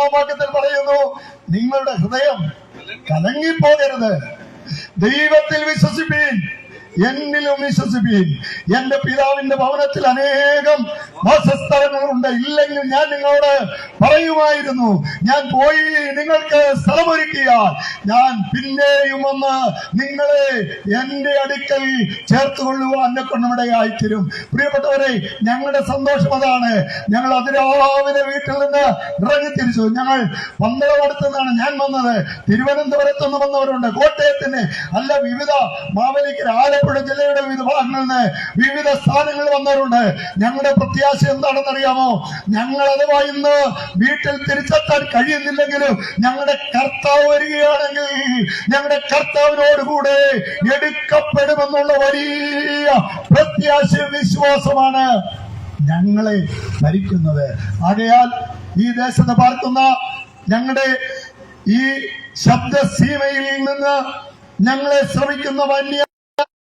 1 വാക്യത്തിൽ പറയുന്നു, നിങ്ങളുടെ ഹൃദയം കലങ്ങിപ്പോകരുത്, ദൈവത്തിൽ വിശ്വസിപ്പീൻ, എന്നിലും വിശ്വസിപ്പീൻ. എന്റെ പിതാവിന്റെ ഭവനത്തിൽ അനേകം വാസസ്ഥലങ്ങളുണ്ട്, ഇല്ലെങ്കിൽ ഞാൻ നിങ്ങളോട് പറയുമായിരുന്നു. ഞാൻ പോയി നിങ്ങൾക്ക് സ്ഥലമൊരുക്കിയാൽ ഞാൻ പിന്നെയും വന്ന് നിങ്ങളെ എന്റെ അടുക്കൽ ചേർത്തുകൊള്ളുവാൻ എന്നെ കൊണ്ടിടയായിത്തീരും. പ്രിയപ്പെട്ടവരെ, ഞങ്ങളുടെ സന്തോഷം അതാണ്. ഞങ്ങൾ അതിരാവിലെ വീട്ടിൽ നിന്ന് ഇറങ്ങിത്തിരിച്ചു. ഞങ്ങൾ പന്തളമടുത്തു നിന്നാണ് ഞാൻ വന്നത്. തിരുവനന്തപുരത്ത് നിന്ന് വന്നവരുണ്ട്, കോട്ടയത്തിന് അല്ല, വിവിധ മാവേലിക്കര, ആലപ്പുഴ ജില്ലയുടെ വിവിധ ഭാഗങ്ങളിൽ നിന്ന് വിവിധ സ്ഥാനങ്ങളിൽ വന്നവരുണ്ട്. ഞങ്ങളുടെ പ്രത്യാശ എന്താണെന്നറിയാമോ? ഞങ്ങൾ അഥവാ ഇന്ന് വീട്ടിൽ തിരിച്ചെത്താൻ കഴിയുന്നില്ലെങ്കിലും ഞങ്ങളുടെ കർത്താവ് വരികയാണെങ്കിൽ ഞങ്ങളുടെ കർത്താവിനോടുകൂടെ എടുക്കപ്പെടുമെന്നുള്ള വലിയ പ്രത്യാശ വിശ്വാസമാണ് ഞങ്ങളെ ഭരിക്കുന്നത്. ആകയാൽ ഈ ദേശത്ത് പാർക്കുന്ന ഞങ്ങളുടെ ഈ ശബ്ദസീമയിൽ നിന്ന് ഞങ്ങളെ ശ്രമിക്കുന്ന വന്യ